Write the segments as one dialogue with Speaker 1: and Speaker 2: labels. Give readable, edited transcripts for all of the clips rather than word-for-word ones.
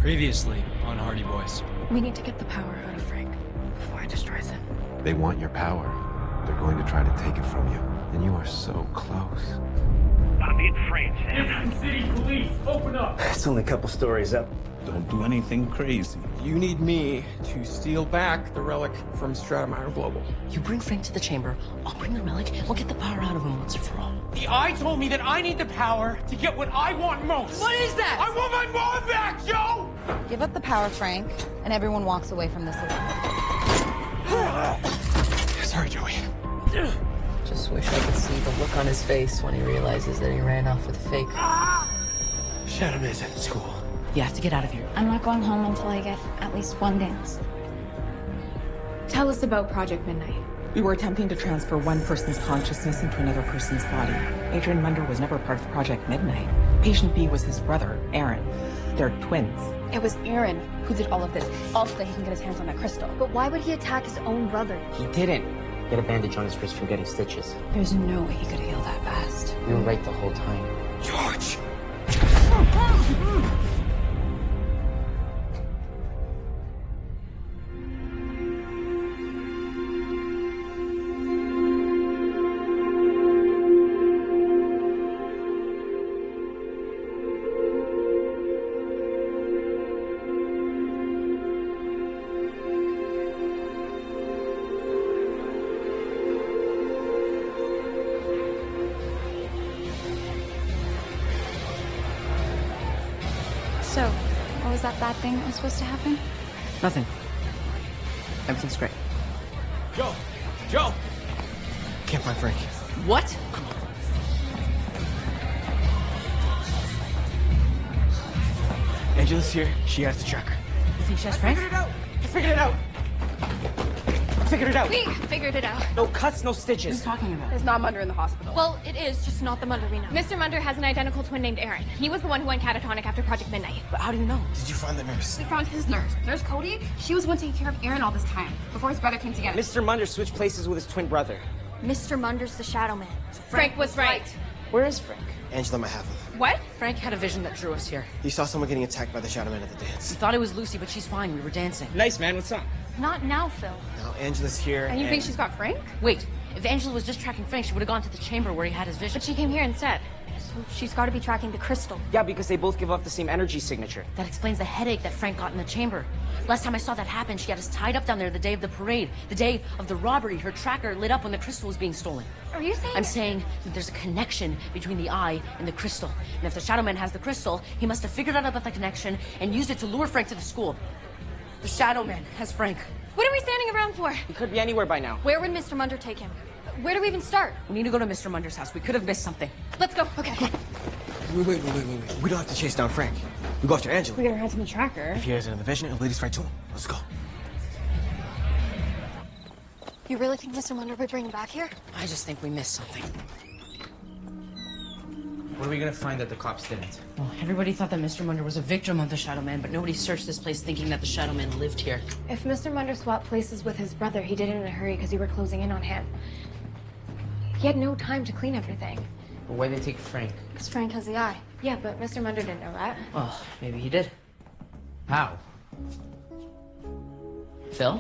Speaker 1: Previously on Hardy Boys.
Speaker 2: We need to get the power out of Frank before it destroys him.
Speaker 3: They want your power. They're going to try to take it from you. And you are so close.
Speaker 4: I'm in France, Sam.
Speaker 5: Houston City Police, open up!
Speaker 6: It's only a couple stories up.
Speaker 7: Don't do anything crazy.
Speaker 8: You need me to steal back the relic from Stratemeyer Global.
Speaker 9: You bring Frank to the chamber, I'll bring the relic, we'll get the power out of him once and for all.
Speaker 5: The Eye told me that I need the power to get what I want most.
Speaker 9: What is that?
Speaker 5: I want my mom back, Joe!
Speaker 10: Give up the power, Frank, and everyone walks away from this alone.
Speaker 8: Sorry, Joey.
Speaker 9: Just wish I could see the look on his face when he realizes that he ran off with a fake.
Speaker 8: Shadow Man's at school.
Speaker 9: You have to get out of here.
Speaker 2: I'm not going home until I get at least one dance. Tell us about Project Midnight.
Speaker 11: We were attempting to transfer one person's consciousness into another person's body. Adrian Munder was never part of Project Midnight. Patient B was his brother, Aaron. They're twins.
Speaker 2: It was Aaron who did all of this, all so that he can get his hands on that crystal.
Speaker 12: But why would he attack his own brother?
Speaker 13: He didn't. Get a bandage on his wrist from getting stitches.
Speaker 2: There's no way he could heal that fast.
Speaker 13: You were right the whole time.
Speaker 8: George!
Speaker 2: So, what was that bad thing that was supposed to happen?
Speaker 11: Nothing. Everything's great.
Speaker 8: Joe! Joe! Can't find Frank.
Speaker 9: What?
Speaker 8: Angela's here. She has the tracker.
Speaker 9: You think she has Frank?
Speaker 5: I figured it out!
Speaker 2: We figured it out.
Speaker 5: No cuts, no
Speaker 11: What are
Speaker 5: stitches.
Speaker 11: you talking about?
Speaker 12: There's not Munder in the hospital.
Speaker 2: Well, it is, just not the Munder we know. Mr. Munder has an identical twin named Aaron. He was the one who went catatonic after Project Midnight.
Speaker 9: But how do you know?
Speaker 8: Did you find the nurse?
Speaker 12: We found his nurse. Nurse Cody, she was one taking care of Aaron all this time, before his brother came to get him.
Speaker 5: Mr. Munder switched places with his twin brother.
Speaker 12: Mr. Munder's the Shadow Man.
Speaker 2: Frank was right.
Speaker 5: Where is Frank?
Speaker 8: Angela might have him.
Speaker 2: What?
Speaker 9: Frank had a vision that drew us here.
Speaker 8: He saw someone getting attacked by the Shadow Man at the
Speaker 9: We
Speaker 8: dance.
Speaker 9: thought it was Lucy, but she's fine. We were dancing.
Speaker 5: Nice, man. What's up?
Speaker 12: Not now, Phil.
Speaker 8: Now Angela's here.
Speaker 2: And you think she's got Frank?
Speaker 9: Wait, if Angela was just tracking Frank, she would have gone to the chamber where he had his vision.
Speaker 2: But she came here instead.
Speaker 12: So she's got to be tracking the crystal.
Speaker 5: Yeah, because they both give off the same energy signature.
Speaker 9: That explains the headache that Frank got in the chamber. Last time I saw that happen, she had us tied up down there the day of the parade. The day of the robbery, her tracker lit up when the crystal was being stolen.
Speaker 2: Are you saying?
Speaker 9: I'm saying that there's a connection between the eye and the crystal. And if the Shadow Man has the crystal, he must have figured out about the connection and used it to lure Frank to the school. The Shadow Man has Frank.
Speaker 2: What are we standing around for?
Speaker 5: He could be anywhere by now.
Speaker 12: Where would Mr. Munder take him? Where do we even start?
Speaker 9: We need to go to Mr. Munder's house. We could have missed something.
Speaker 2: Let's go. Okay.
Speaker 8: Wait. We don't have to chase down Frank. We go after Angela.
Speaker 2: We get our hands on the tracker.
Speaker 8: If he has another vision, it'll lead us right to him. Let's go.
Speaker 12: You really think Mr. Munder would bring him back here?
Speaker 9: I just think we missed something.
Speaker 13: What are we gonna find that the cops didn't?
Speaker 9: Well, everybody thought that Mr. Munder was a victim of the Shadow Man, but nobody searched this place thinking that the Shadow Man lived here.
Speaker 2: If Mr. Munder swapped places with his brother, he did it in a hurry because we were closing in on him. He had no time to clean everything.
Speaker 13: But why'd they take Frank?
Speaker 2: Because Frank has the eye. Yeah, but Mr. Munder didn't know that.
Speaker 9: Well, maybe he did.
Speaker 13: How?
Speaker 9: Phil?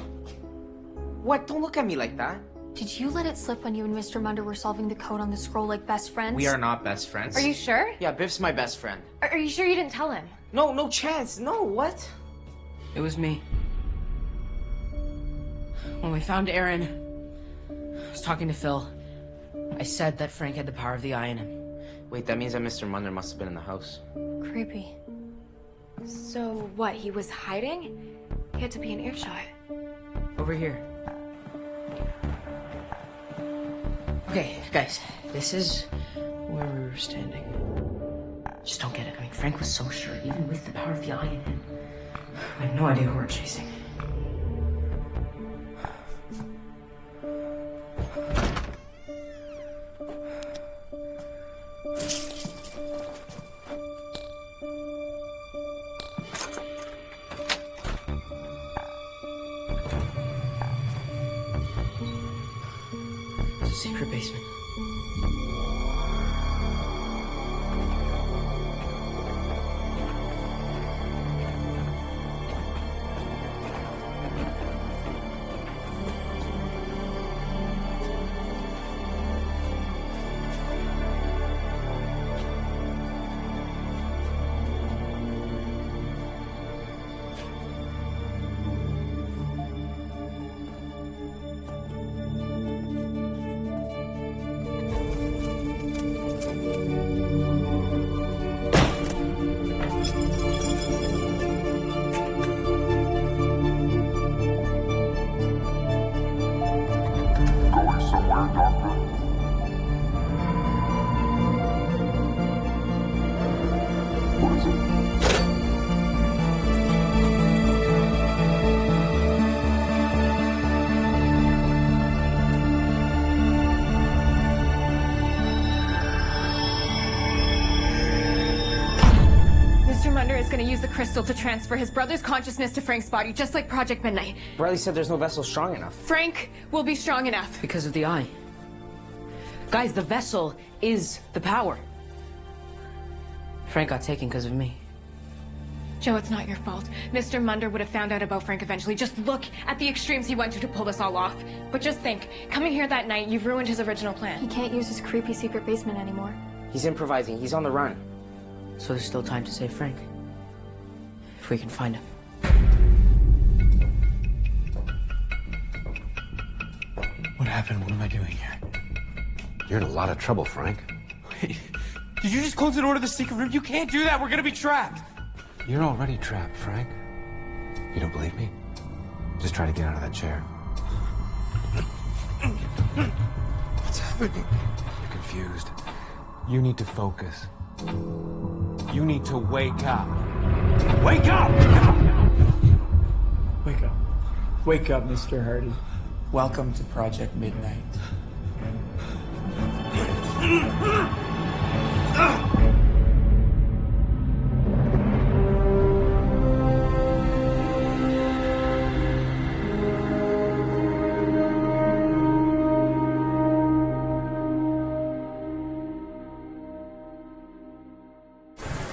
Speaker 5: What? Don't look at me like that.
Speaker 12: Did you let it slip when you and Mr. Munder were solving the code on the scroll like best friends?
Speaker 13: We are not best friends.
Speaker 2: Are you sure?
Speaker 5: Yeah, Biff's my best friend.
Speaker 2: Are you sure you didn't tell him?
Speaker 5: No, no chance. No, what?
Speaker 9: It was me. When we found Aaron, I was talking to Phil. I said that Frank had the power of the eye in him.
Speaker 13: Wait, that means that Mr. Munder must have been in the house.
Speaker 12: Creepy.
Speaker 2: So what, he was hiding? He had to be in earshot.
Speaker 9: Over here. Okay, guys, this is where we were standing. Just don't get it. I mean, Frank was so sure, even with the power of the eye in him. I have no idea who we're chasing. It's a secret basement.
Speaker 2: gonna use the crystal to transfer his brother's consciousness to Frank's body, just like Project Midnight.
Speaker 13: Bradley said there's no vessel strong enough.
Speaker 2: Frank will be strong enough.
Speaker 9: Because of the eye. Guys, the vessel is the power. Frank got taken because of me.
Speaker 2: Joe, it's not your fault. Mr. Munder would have found out about Frank eventually. Just look at the extremes he went to pull this all off. But just think, coming here that night, you've ruined his original plan. He can't use his creepy secret basement anymore.
Speaker 13: He's improvising. He's on the run.
Speaker 9: So there's still time to save Frank. If we can find him.
Speaker 1: What happened? What am I doing here?
Speaker 3: You're in a lot of trouble, Frank.
Speaker 5: Wait, did you just close the door to the secret room? You can't do that. We're gonna be trapped.
Speaker 3: You're already trapped, Frank. You don't believe me? Just try to get out of that chair.
Speaker 5: What's happening?
Speaker 3: You're confused. You need to focus.
Speaker 5: You need to wake up. Wake up! Wake up. Wake up, Mr. Hardy. Welcome to Project Midnight.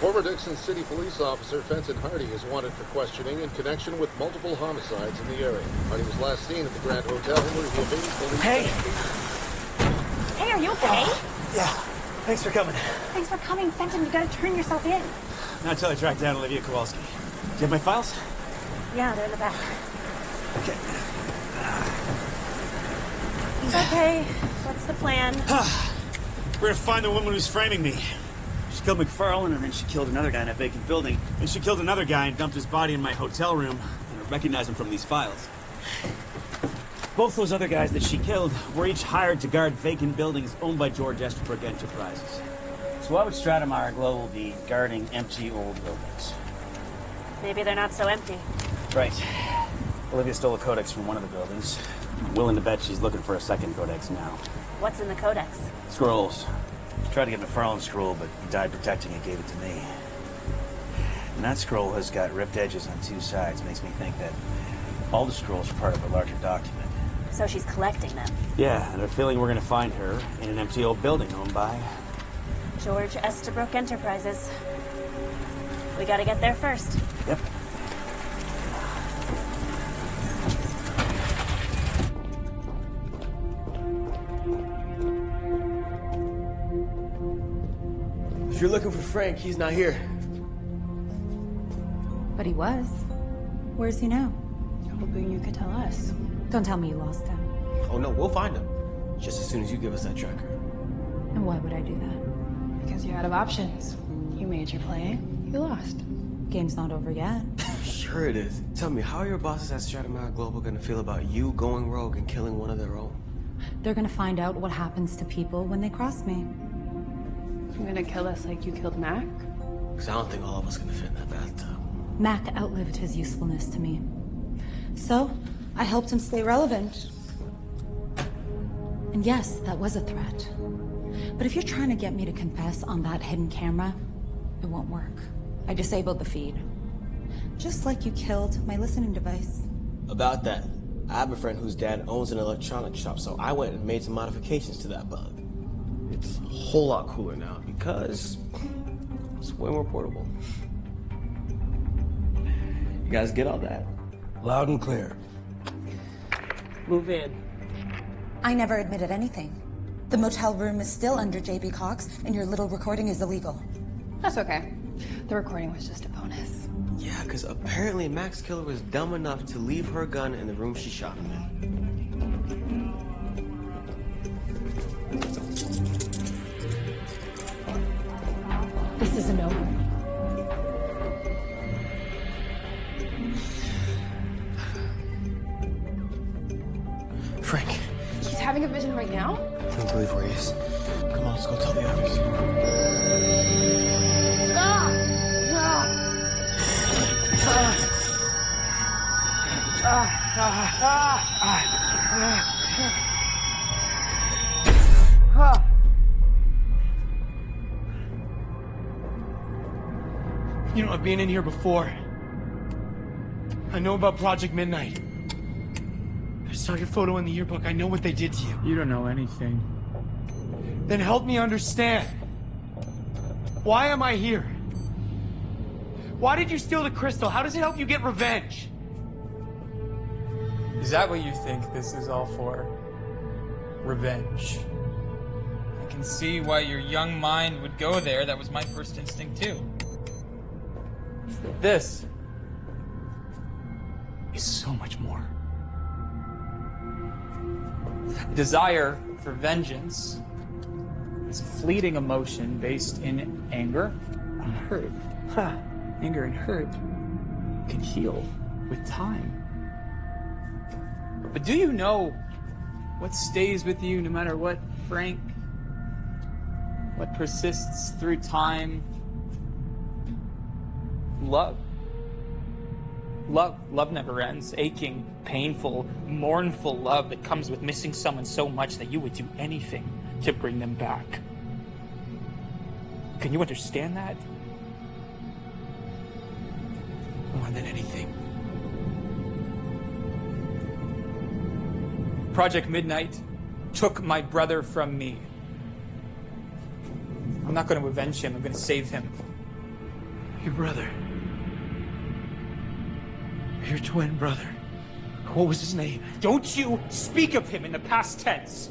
Speaker 6: Former Dixon City police officer Fenton Hardy is wanted for questioning in connection with multiple homicides in the area. Hardy was last seen at the Grand Hotel where he evaded police.
Speaker 14: Hey!
Speaker 12: Hey, are you okay?
Speaker 14: Yeah, thanks for coming.
Speaker 12: Thanks for coming, Fenton. You gotta turn yourself in.
Speaker 14: Not until I tracked down Olivia Kowalski. Do you have my files?
Speaker 12: Yeah, they're in the back.
Speaker 14: Okay.
Speaker 12: It's okay. What's the plan?
Speaker 14: We're gonna find the woman who's framing me. She killed McFarlane, and then she killed another guy in a vacant building. And she killed another guy and dumped his body in my hotel room. And I recognize him from these files. Both those other guys that she killed were each hired to guard vacant buildings owned by George Estabrook Enterprises. So why would Stratemeyer Global be guarding empty old buildings?
Speaker 12: Maybe they're not so empty.
Speaker 14: Right. Olivia stole a codex from one of the buildings. I'm willing to bet she's looking for a second codex now.
Speaker 12: What's in the codex?
Speaker 14: Scrolls. She tried to get McFarlane's scroll, but he died protecting it, gave it to me. And that scroll has got ripped edges on two sides. Makes me think that all the scrolls are part of a larger document.
Speaker 12: So she's collecting them.
Speaker 14: Yeah, and I have a feeling we're gonna find her in an empty old building owned by
Speaker 12: George Estabrook Enterprises. We gotta get there first.
Speaker 14: Yep.
Speaker 15: If you're looking for Frank, he's not here.
Speaker 10: But he was. Where's he now?
Speaker 16: Hoping you could tell us.
Speaker 10: Don't tell me you lost him.
Speaker 15: Oh no, we'll find him. Just as soon as you give us that tracker.
Speaker 10: And why would I do that?
Speaker 16: Because you're out of options. You made your play. You lost.
Speaker 10: Game's not over yet.
Speaker 15: Sure it is. Tell me, how are your bosses at Stratemeyer Global gonna feel about you going rogue and killing one of their own?
Speaker 10: They're gonna find out what happens to people when they cross me.
Speaker 16: You're gonna kill us like you killed Mac?
Speaker 15: Because I don't think all of us can fit in that bathtub.
Speaker 10: Mac outlived his usefulness to me. So, I helped him stay relevant. And yes, that was a threat. But if you're trying to get me to confess on that hidden camera, it won't work. I disabled the feed. Just like you killed my listening device.
Speaker 15: About that, I have a friend whose dad owns an electronics shop, so I went and made some modifications to that bug. It's a whole lot cooler now because it's way more portable. You guys get all that?
Speaker 17: Loud and clear.
Speaker 15: Move in.
Speaker 10: I never admitted anything. The motel room is still under JB Cox, and your little recording is illegal.
Speaker 16: That's okay. The recording was just a bonus.
Speaker 15: Yeah, because apparently Max Killer was dumb enough to leave her gun in the room she shot him in.
Speaker 2: This isn't over.
Speaker 15: Frank.
Speaker 2: He's having a vision right now?
Speaker 15: I can't believe where he is. Come on, let's go tell the others.
Speaker 2: Stop!
Speaker 1: You know, I've been in here before. I know about Project Midnight. I saw your photo in the yearbook. I know what they did to you.
Speaker 5: You don't know anything.
Speaker 1: Then help me understand. Why am I here? Why did you steal the crystal? How does it help you get revenge?
Speaker 5: Is that what you think this is all for? Revenge. I can see why your young mind would go there. That was my first instinct too. But this is so much more. Desire for vengeance is a fleeting emotion based in anger and hurt. Anger and hurt can heal with time. But do you know what stays with you no matter what, Frank? What persists through time? Love. Love never ends. Aching, painful, mournful love that comes with missing someone so much that you would do anything to bring them back. Can you understand that?
Speaker 1: More than anything.
Speaker 5: Project Midnight took my brother from me. I'm not going to avenge him. I'm going to save him.
Speaker 1: Your brother. Your twin brother. What was his name?
Speaker 5: Don't you speak of him in the past tense.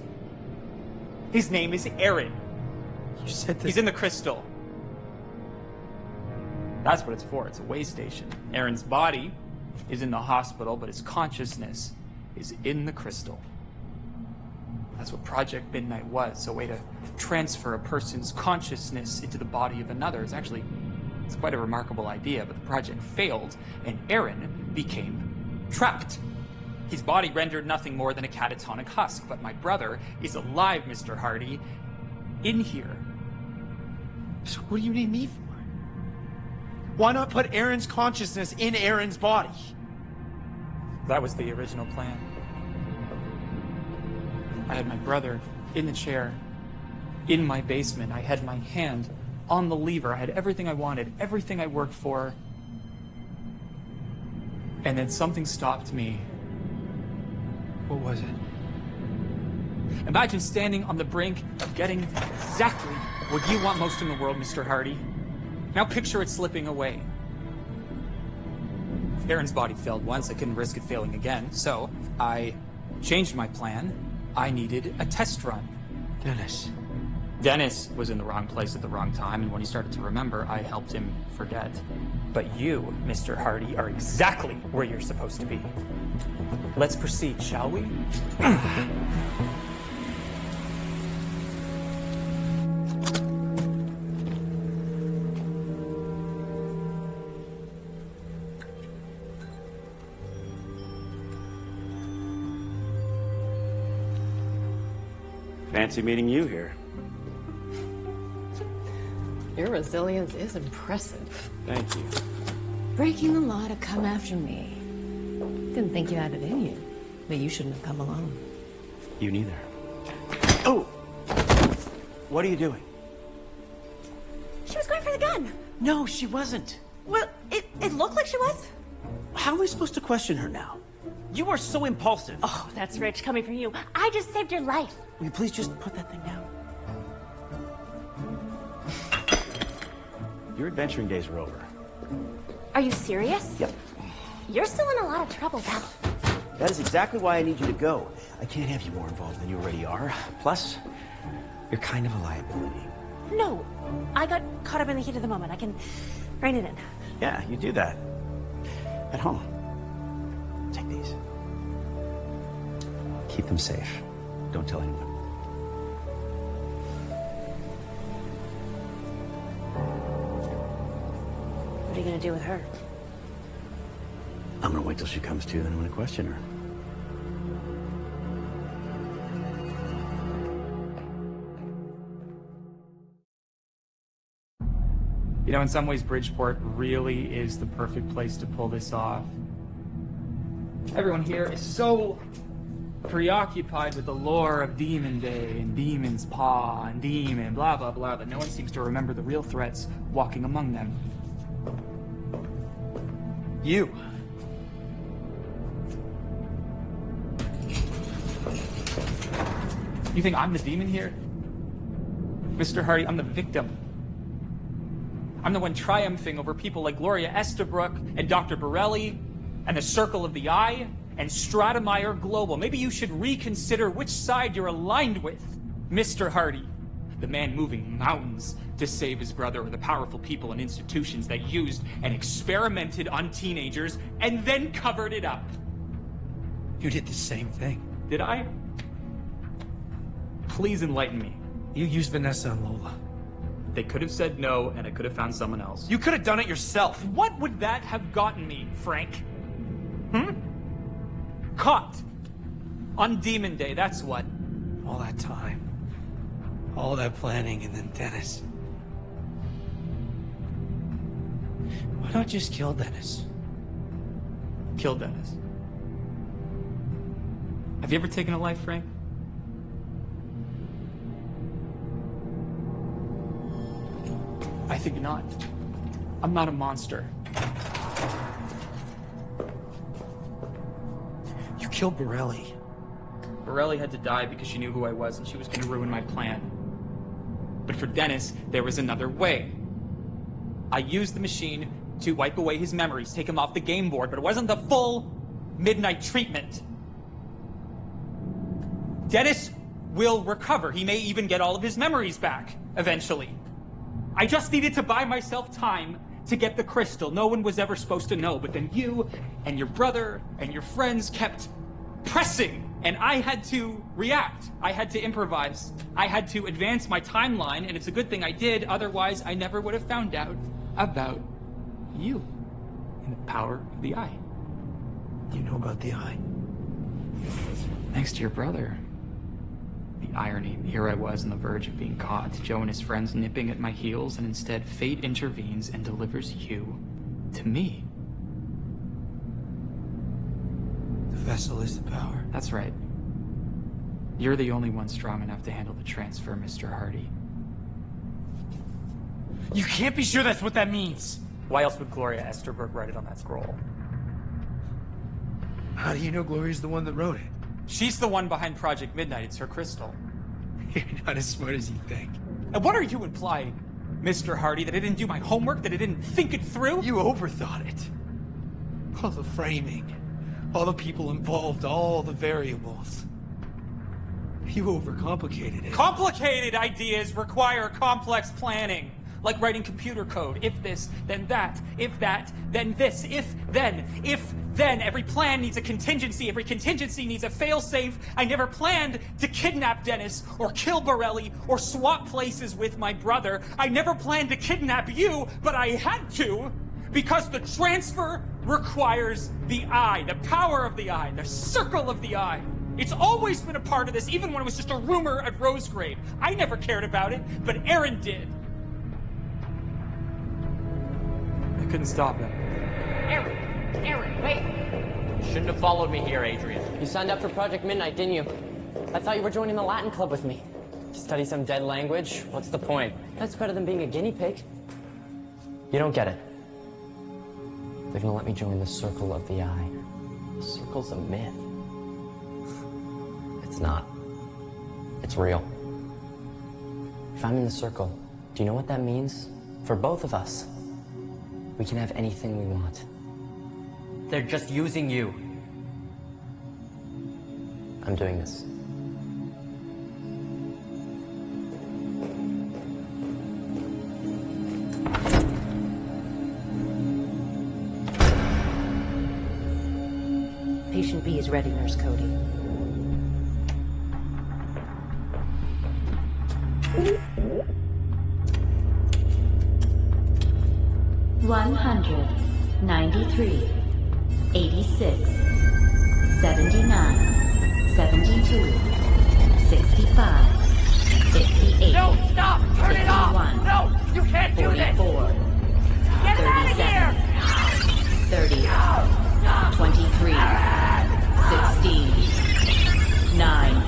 Speaker 5: His name is Aaron.
Speaker 1: You said that.
Speaker 5: He's in the crystal. That's what it's for. It's a way station. Aaron's body is in the hospital, but his consciousness is in the crystal. That's what Project Midnight was, a way to transfer a person's consciousness into the body of another. It's quite a remarkable idea, but the project failed, and Aaron became trapped. His body rendered nothing more than a catatonic husk, but my brother is alive, Mr. Hardy, in here.
Speaker 1: So what do you need me for? Why not put Aaron's consciousness in Aaron's body?
Speaker 5: That was the original plan. I had my brother in the chair, in my basement. I had my hand on the lever. I had everything I wanted, everything I worked for. And then something stopped me.
Speaker 1: What was it?
Speaker 5: Imagine standing on the brink of getting exactly what you want most in the world, Mr. Hardy. Now picture it slipping away. Aaron's body failed once. I couldn't risk it failing again. So I changed my plan. I needed a test run. Dennis was in the wrong place at the wrong time, and when he started to remember, I helped him forget. But you, Mr. Hardy, are exactly where you're supposed to be. Let's proceed, shall we?
Speaker 14: Fancy meeting you here.
Speaker 17: Your resilience is impressive.
Speaker 14: Thank you.
Speaker 17: Breaking the law to come after me. Didn't think you had it in you, but you shouldn't have come alone.
Speaker 14: You neither. Oh! What are you doing?
Speaker 12: She was going for the gun.
Speaker 14: No, she wasn't.
Speaker 12: Well, it looked like she was.
Speaker 14: How am I supposed to question her now? You are so impulsive.
Speaker 12: Oh, that's rich coming from you. I just saved your life.
Speaker 14: Will you please just put that thing down? Your adventuring days are over.
Speaker 12: Are you serious?
Speaker 14: Yep.
Speaker 12: You're still in a lot of trouble, Val.
Speaker 14: That is exactly why I need you to go. I can't have you more involved than you already are. Plus, you're kind of a liability.
Speaker 12: No, I got caught up in the heat of the moment. I can rein it in.
Speaker 14: Yeah, you do that. At home. Take these. Keep them safe. Don't tell anyone.
Speaker 12: What are you gonna do with her?
Speaker 14: I'm gonna wait till she comes to, then I'm gonna question her.
Speaker 5: You know, in some ways, Bridgeport really is the perfect place to pull this off. Everyone here is so preoccupied with the lore of Demon Day and Demon's Paw and Demon, blah, blah, blah, that no one seems to remember the real threats walking among them.
Speaker 1: You.
Speaker 5: You think I'm the demon here? Mr. Hardy, I'm the victim. I'm the one triumphing over people like Gloria Estabrook and Dr. Borelli and the Circle of the Eye and Stratemeyer Global. Maybe you should reconsider which side you're aligned with, Mr. Hardy. The man moving mountains to save his brother, or the powerful people and institutions that used and experimented on teenagers and then covered it up.
Speaker 1: You did the same thing.
Speaker 5: Did I? Please enlighten me.
Speaker 1: You used Vanessa and Lola.
Speaker 5: They could have said no, and I could have found someone else.
Speaker 1: You could have done it yourself.
Speaker 5: What would that have gotten me, Frank? Caught. On Demon Day, that's what.
Speaker 1: All that time. All that planning, and then Dennis. Why not just kill Dennis?
Speaker 5: Kill Dennis. Have you ever taken a life, Frank? I think not. I'm not a monster.
Speaker 1: You killed Borelli.
Speaker 5: Borelli had to die because she knew who I was and she was going to ruin my plan. But for Dennis, there was another way. I used the machine to wipe away his memories, take him off the game board, but it wasn't the full midnight treatment. Dennis will recover. He may even get all of his memories back, eventually. I just needed to buy myself time to get the crystal. No one was ever supposed to know, but then you and your brother and your friends kept pressing, and I had to react. I had to improvise. I had to advance my timeline, and it's a good thing I did, otherwise I never would have found out about you and the power of the eye.
Speaker 1: You know about the eye?
Speaker 5: Thanks to your brother. The irony, here I was on the verge of being caught, Joe and his friends nipping at my heels, and instead fate intervenes and delivers you to me.
Speaker 1: The vessel is the power.
Speaker 5: That's right. You're the only one strong enough to handle the transfer, Mr. Hardy.
Speaker 1: You can't be sure that's what that means.
Speaker 5: Why else would Gloria Estabrook write it on that scroll?
Speaker 1: How do you know Gloria's the one that wrote it?
Speaker 5: She's the one behind Project Midnight. It's her crystal.
Speaker 1: You're not as smart as you think.
Speaker 5: And what are you implying, Mr. Hardy? That I didn't do my homework? That I didn't think it through?
Speaker 1: You overthought it. All the framing, all the people involved, all the variables. You overcomplicated it.
Speaker 5: Complicated ideas require complex planning. Like writing computer code. If this, then that. If that, then this. If, then. If, then. Every plan needs a contingency. Every contingency needs a fail-safe. I never planned to kidnap Dennis, or kill Borelli, or swap places with my brother. I never planned to kidnap you, but I had to, because the transfer requires the eye, the power of the eye, the circle of the eye. It's always been a part of this, even when it was just a rumor at Rosegrave. I never cared about it, but Aaron did. I couldn't stop him.
Speaker 13: Aaron, wait! You shouldn't have followed me here, Adrian. You signed up for Project Midnight, didn't you? I thought you were joining the Latin Club with me. Study some dead language? What's the point? That's better than being a guinea pig. You don't get it. They're gonna let me join the Circle of the Eye. The Circle's a myth. It's not. It's real. If I'm in the Circle, do you know what that means? For both of us. We can have anything we want. They're just using you. I'm doing this.
Speaker 17: Patient B is ready, Nurse Cody.
Speaker 18: $193, 86, 79, 72, 65, 58.
Speaker 4: No, stop! Turn it off!
Speaker 18: 51,
Speaker 4: No, you can't do this!
Speaker 18: 44,
Speaker 4: Get it out of here!
Speaker 18: 30, 23, 16, 9.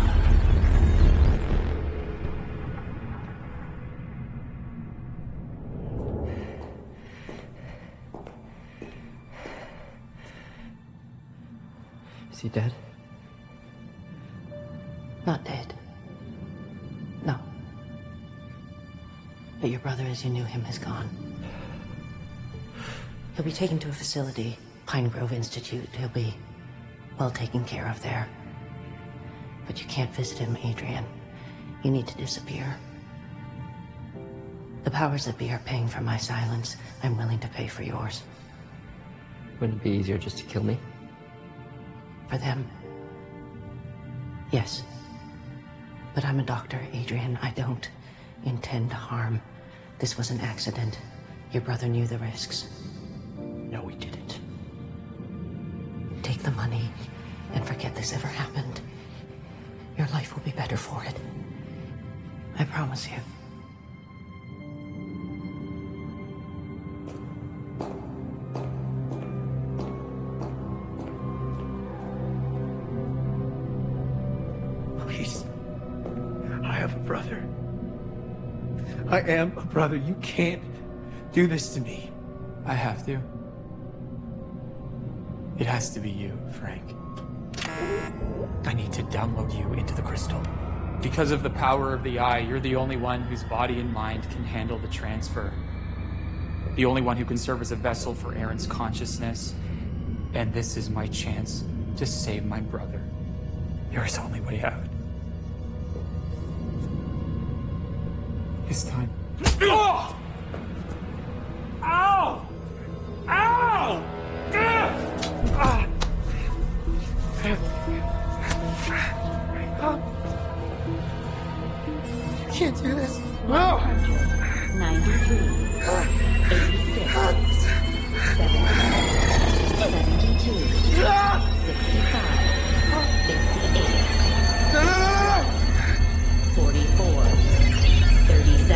Speaker 9: Is he dead? Not dead. No. But your brother, as you knew him, is gone. He'll be taken to a facility, Pine Grove Institute. He'll be well taken care of there. But you can't visit him, Adrian. You need to disappear. The powers that be are paying for my silence. I'm willing to pay for yours.
Speaker 13: Wouldn't it be easier just to kill me?
Speaker 9: For them? Yes. But I'm a doctor, Adrian. I don't intend to harm. This was an accident. Your brother knew the risks.
Speaker 15: No, he didn't.
Speaker 9: Take the money and forget this ever happened. Your life will be better for it. I promise you.
Speaker 1: Please. I have a brother. I am a brother. You can't do this to me.
Speaker 5: I have to. It has to be you, Frank. I need to download you into the crystal. Because of the power of the eye, you're the only one whose body and mind can handle the transfer. The only one who can serve as a vessel for Aaron's consciousness. And this is my chance to save my brother. You're his only way out. It's time.
Speaker 1: Oh! Ow! Ow! You can't do this. No!
Speaker 18: 93, 86, 70, 72, 65, 58, 44, 37,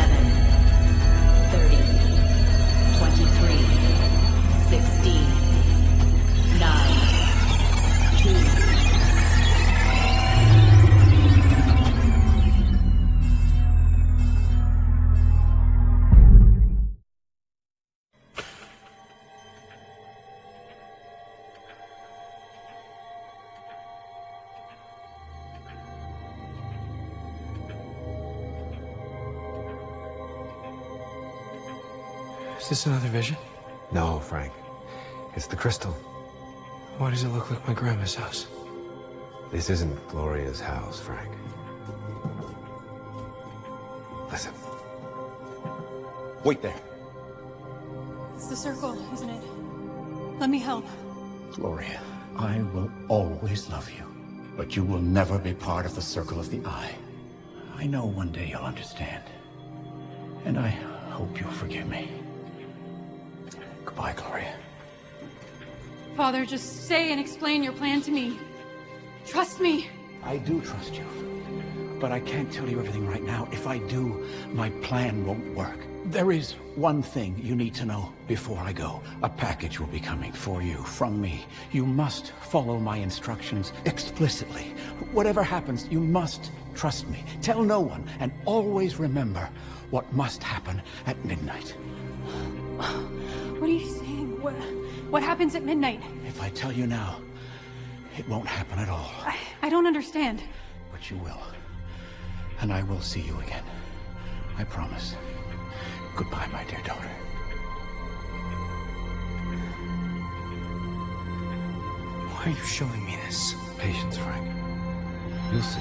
Speaker 18: 30, 23, 16, 9, 2.
Speaker 1: Is this another vision?
Speaker 3: No, Frank. It's the crystal.
Speaker 1: Why does it look like my grandma's house?
Speaker 3: This isn't Gloria's house, Frank. Listen. Wait there.
Speaker 10: It's the circle, isn't it? Let me help.
Speaker 19: Gloria, I will always love you, but you will never be part of the Circle of the Eye. I know one day you'll understand, and I hope you'll forgive me. Goodbye, Gloria.
Speaker 10: Father, just say and explain your plan to me. Trust me.
Speaker 19: I do trust you, but I can't tell you everything right now. If I do, my plan won't work. There is one thing you need to know before I go. A package will be coming for you from me. You must follow my instructions explicitly. Whatever happens, you must trust me. Tell no one, and always remember what must happen at midnight.
Speaker 10: What are you saying? What happens at midnight?
Speaker 19: If I tell you now, it won't happen at all.
Speaker 10: I don't understand.
Speaker 19: But you will. And I will see you again. I promise. Goodbye, my dear daughter.
Speaker 1: Why are you showing me this?
Speaker 3: Patience, Frank. You'll see.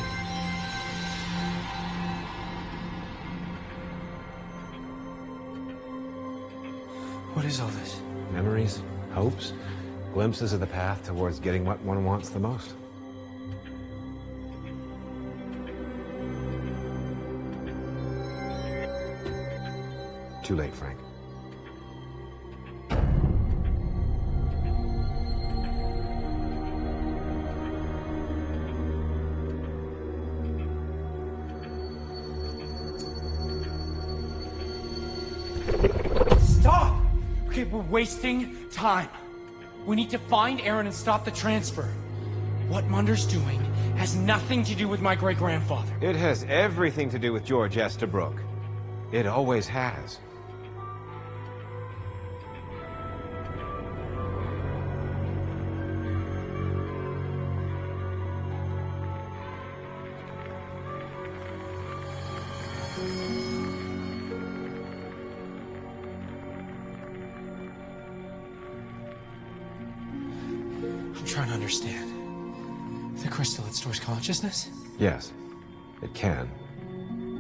Speaker 1: What is all this?
Speaker 3: Memories, hopes, glimpses of the path towards getting what one wants the most. Too late, Frank.
Speaker 1: Stop! Okay, we're wasting time. We need to find Aaron and stop the transfer. What Munder's doing has nothing to do with my great-grandfather.
Speaker 3: It has everything to do with George Estabrook. It always has.
Speaker 1: trying to understand. The crystal, it stores consciousness?
Speaker 3: Yes, it can.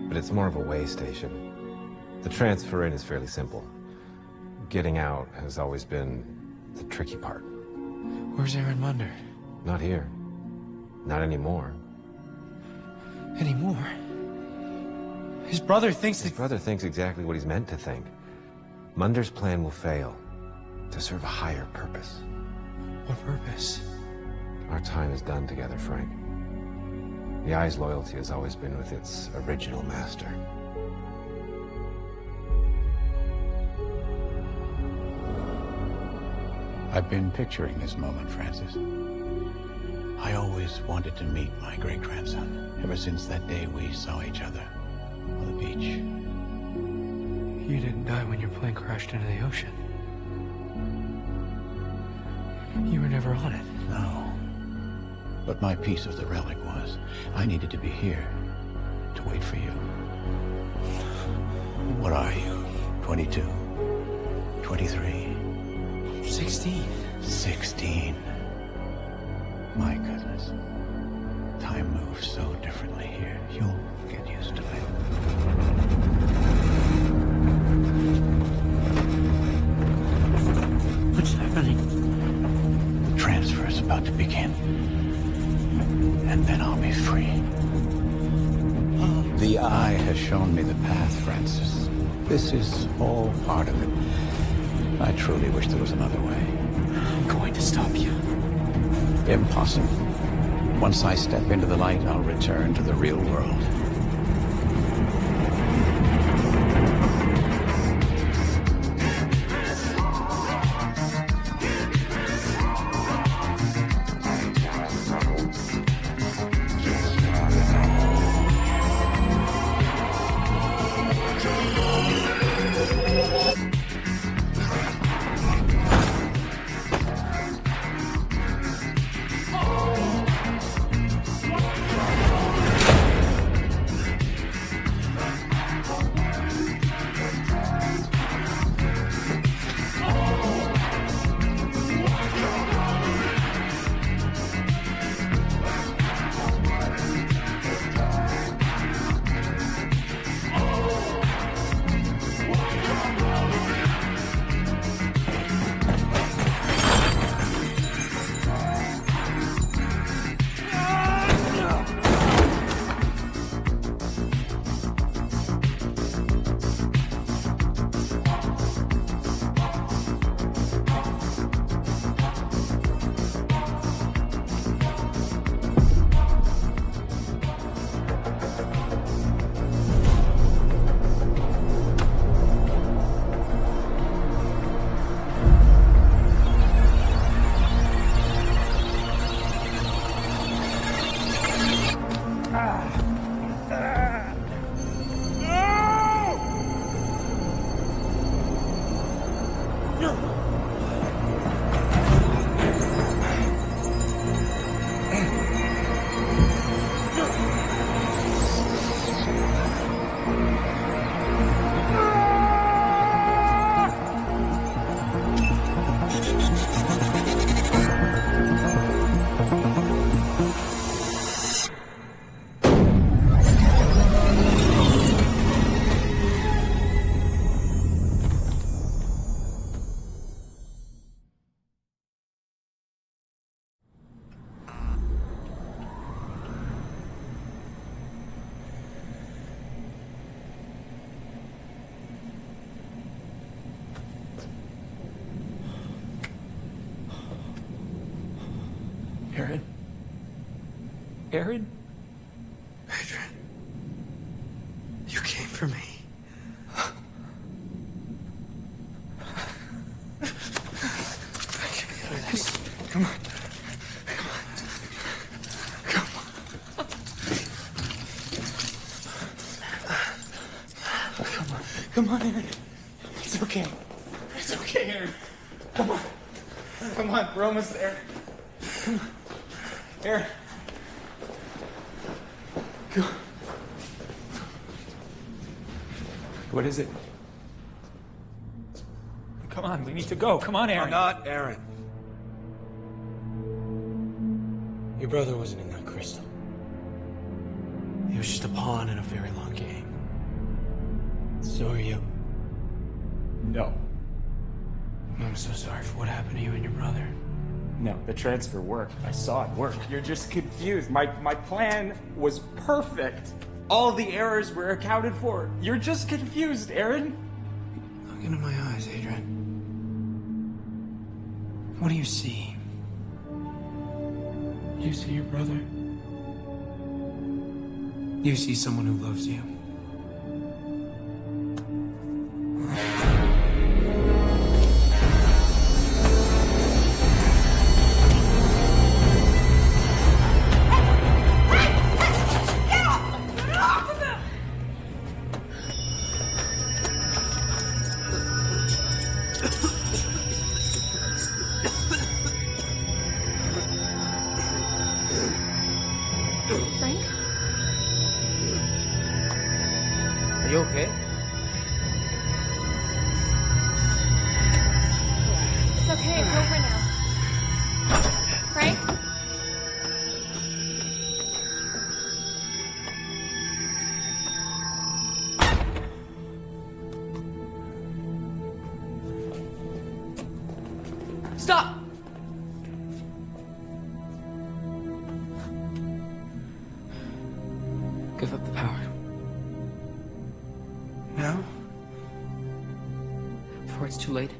Speaker 3: But it's more of a way station. The transfer in is fairly simple. Getting out has always been the tricky part.
Speaker 1: Where's Aaron Munder?
Speaker 3: Not here. Not anymore.
Speaker 1: Anymore? His brother thinks
Speaker 3: His brother thinks exactly what he's meant to think. Munder's plan will fail to serve a higher purpose.
Speaker 1: What purpose?
Speaker 3: Our time is done together, Frank. The Eye's loyalty has always been with its original master.
Speaker 19: I've been picturing this moment, Francis. I always wanted to meet my great-grandson, ever since that day we saw each other on the beach.
Speaker 1: You didn't die when your plane crashed into the ocean. You were never on it.
Speaker 19: No. But my piece of the relic was. I needed to be here to wait for you. What are you? 22? 23?
Speaker 1: 16.
Speaker 19: 16. My goodness. Time moves so differently here. You'll get used to it.
Speaker 1: What's happening?
Speaker 19: The transfer is about to begin. And then I'll be free. The Eye has shown me the path, Francis. This is all part of it. I truly wish there was another way.
Speaker 1: I'm going to stop you.
Speaker 19: Impossible. Once I step into the light, I'll return to the real world.
Speaker 1: Aaron?
Speaker 5: Aaron?
Speaker 1: Adrian, you came for me. I can't get out of this. Come on. Come on, Aaron. It's okay. It's okay, Aaron. Come on. Come on, we're almost there. Come on. Aaron. Go.
Speaker 5: What is it? Come on, we need to go. Come on, Aaron.
Speaker 8: I'm not Aaron.
Speaker 15: Your brother wasn't in that crystal. He was just a pawn in a very long game. So are you.
Speaker 5: No.
Speaker 15: I'm so sorry for what happened to you and your brother.
Speaker 5: No, the transfer worked. I saw it work. You're just confused. My plan was perfect. All the errors were accounted for. You're just confused, Aaron.
Speaker 15: Look into my eyes, Adrian. What do you see? Do you see your brother? Do you see someone who loves you?
Speaker 2: Frank?
Speaker 15: Are you okay?
Speaker 2: It's okay, it's over now. Frank?
Speaker 9: Stop! Give up the power.
Speaker 15: Now?
Speaker 9: Before it's too late.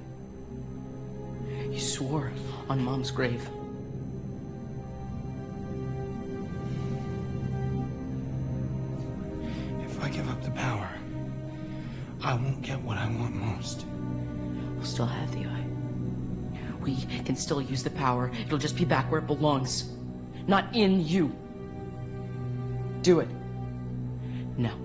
Speaker 9: You swore on Mom's grave.
Speaker 15: If I give up the power, I won't get what I want most.
Speaker 9: We'll still have the eye. We can still use the power. It'll just be back where it belongs. Not in you. Do it. Now.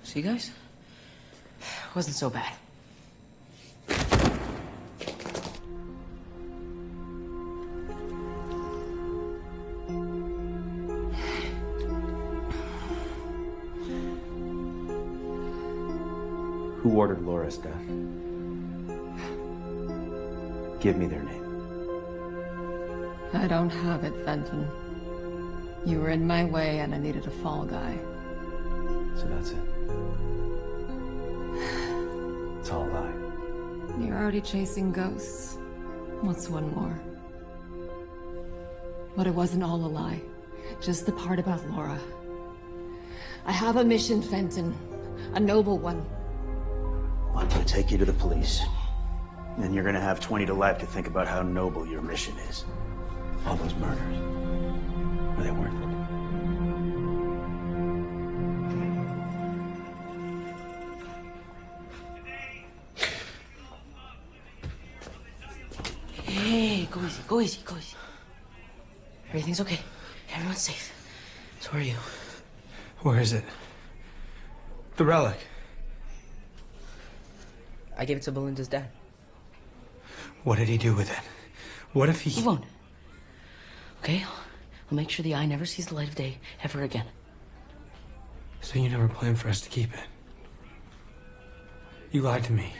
Speaker 9: See, guys? It wasn't so bad.
Speaker 20: Who ordered Laura's death? Give me their name.
Speaker 17: I don't have it, Fenton. You were in my way and I needed a fall guy.
Speaker 20: So that's it. It's all a lie.
Speaker 17: You're already chasing ghosts. What's one more? But it wasn't all a lie. Just the part about Laura. I have a mission, Fenton. A noble one.
Speaker 14: I'm gonna take you to the police. Then you're gonna have 20 to life to think about how noble your mission is.
Speaker 15: All those murders, were they worth it?
Speaker 9: Hey, go easy, go easy, go easy. Everything's okay. Everyone's safe. So are you.
Speaker 15: Where is it? The relic.
Speaker 9: I gave it to Belinda's dad.
Speaker 15: What did he do with it? What if he...
Speaker 9: He won't. Okay? We'll make sure the eye never sees the light of day ever again.
Speaker 15: So you never planned for us to keep it? You lied to me.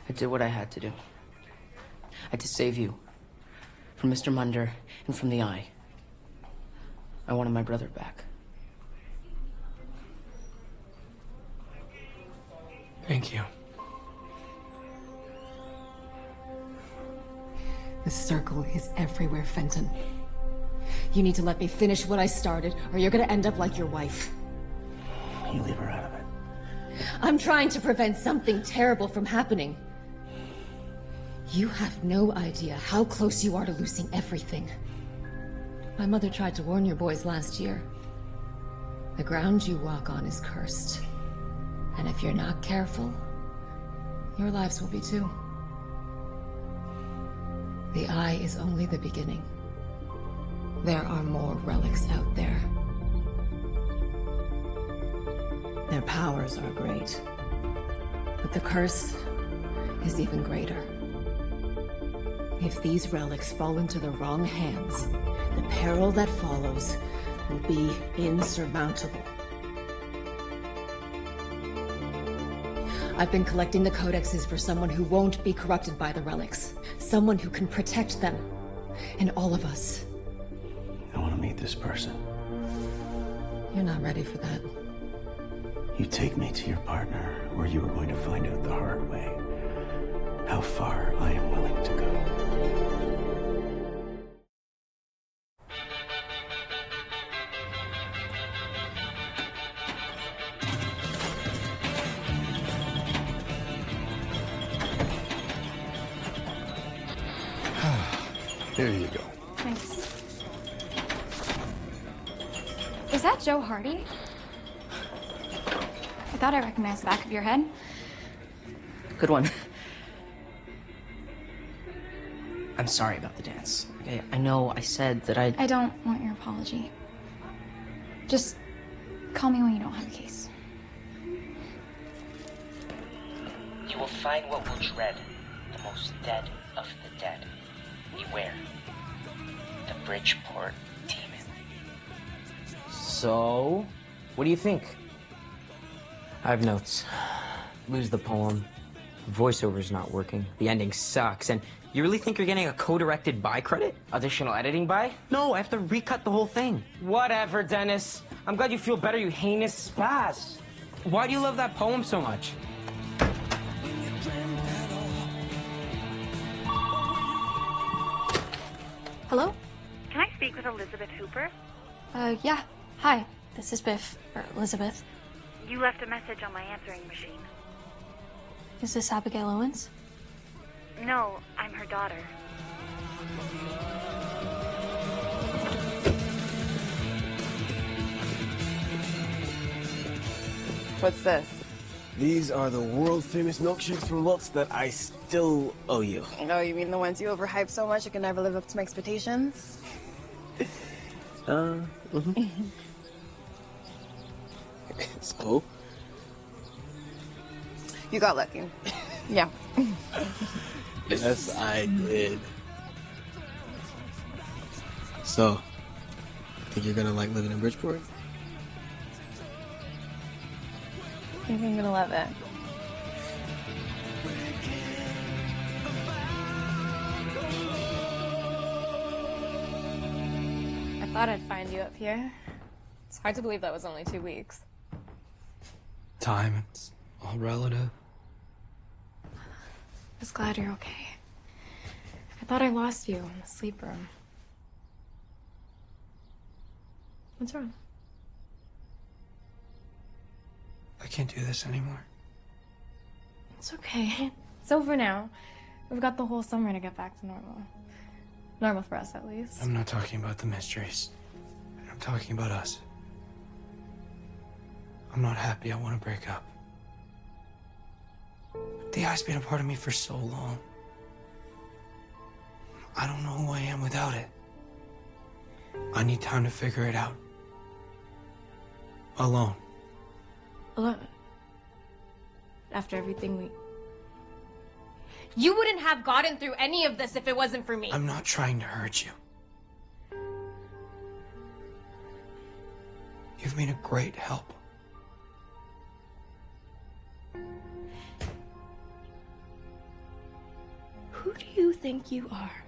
Speaker 9: I did what I had to do. I had to save you. From Mr. Munder and from the eye. I wanted my brother back.
Speaker 15: Thank you.
Speaker 17: The circle is everywhere, Fenton. You need to let me finish what I started, or you're gonna end up like your wife.
Speaker 14: You leave her out of it.
Speaker 17: I'm trying to prevent something terrible from happening. You have no idea how close you are to losing everything. My mother tried to warn your boys last year. The ground you walk on is cursed. And if you're not careful, your lives will be too. The Eye is only the beginning. There are more relics out there. Their powers are great, but the curse is even greater. If these relics fall into the wrong hands, the peril that follows will be insurmountable. I've been collecting the codexes for someone who won't be corrupted by the relics. Someone who can protect them, and all of us.
Speaker 20: I want to meet this person.
Speaker 17: You're not ready for that.
Speaker 20: You take me to your partner, where you are going to find out the hard way how far I am willing to go.
Speaker 21: Here you go.
Speaker 2: Thanks. Is that Joe Hardy? I thought I recognized the back of your head.
Speaker 9: Good one. I'm sorry about the dance. Okay, I know I said that
Speaker 2: I don't want your apology. Just call me when you don't have a case.
Speaker 9: You will find what will dread the most dead of the dead. Beware. The Bridgeport demon. So, what do you think?
Speaker 13: I have notes. Lose the poem. Voiceover's not working. The ending sucks. And you really think you're getting a co-directed by credit?
Speaker 9: Additional editing by?
Speaker 13: No, I have to recut the whole thing.
Speaker 9: Whatever, Dennis. I'm glad you feel better, you heinous spaz.
Speaker 13: Why do you love that poem so much?
Speaker 2: Hello?
Speaker 12: Can I speak with Elizabeth Hooper?
Speaker 2: Yeah. Hi. This is Biff, or Elizabeth.
Speaker 12: You left a message on my answering machine.
Speaker 2: Is this Abigail Owens?
Speaker 12: No, I'm her daughter.
Speaker 16: What's this?
Speaker 15: These are the world-famous milkshakes from Lutz that I still owe you.
Speaker 16: Oh, you mean the ones you overhype so much it can never live up to my expectations?
Speaker 15: So?
Speaker 16: You got lucky. Yeah.
Speaker 15: Yes, I did. So, think you're gonna like living in Bridgeport?
Speaker 16: I think I'm gonna love it.
Speaker 2: I thought I'd find you up here. It's hard to believe that was only 2 weeks.
Speaker 1: Time, it's all relative.
Speaker 2: I was glad you're okay. I thought I lost you in the sleep room. What's wrong?
Speaker 1: I can't do this anymore.
Speaker 2: It's okay. It's over now. We've got the whole summer to get back to normal. Normal for us, at least.
Speaker 1: I'm not talking about the mysteries. I'm talking about us. I'm not happy. I want to break up. The eye's been a part of me for so long. I don't know who I am without it. I need time to figure it out. Alone.
Speaker 2: Alone. After everything we... You wouldn't have gotten through any of this if it wasn't for me.
Speaker 1: I'm not trying to hurt you. You've been a great help.
Speaker 2: Who do you think you are?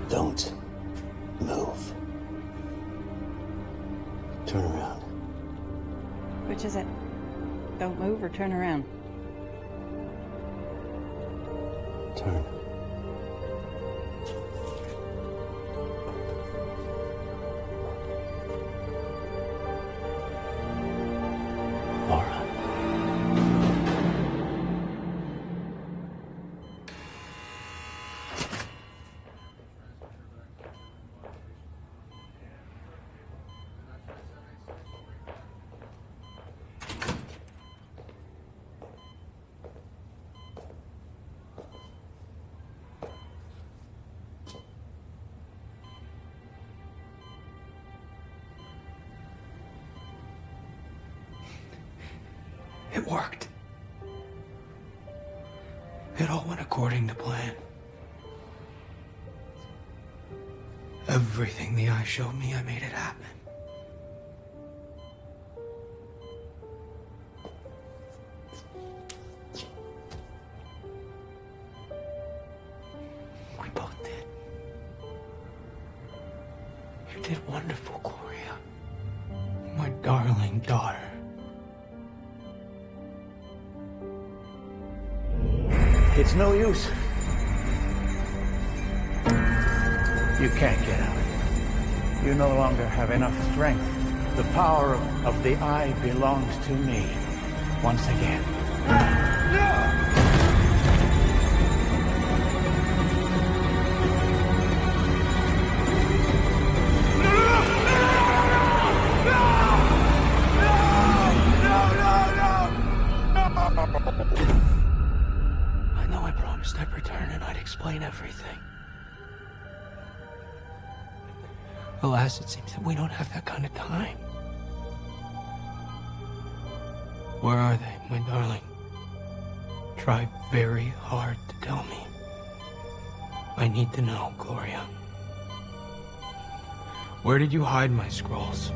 Speaker 15: Don't move. Turn around.
Speaker 10: Which is it? Don't move or turn around.
Speaker 15: Turn. Laura.
Speaker 1: It worked. It all went according to plan. Everything the eye showed me, I made it happen. We both did. You did wonderful, Gloria. My darling daughter.
Speaker 19: It's no use. You can't get out. You no longer have enough strength. The power of the eye belongs to me once again.
Speaker 1: I know I promised I'd return and I'd explain everything. Alas, it seems that we don't have that kind of time. Where are they, my darling? Try very hard to tell me. I need to know, Gloria. Where did you hide my scrolls?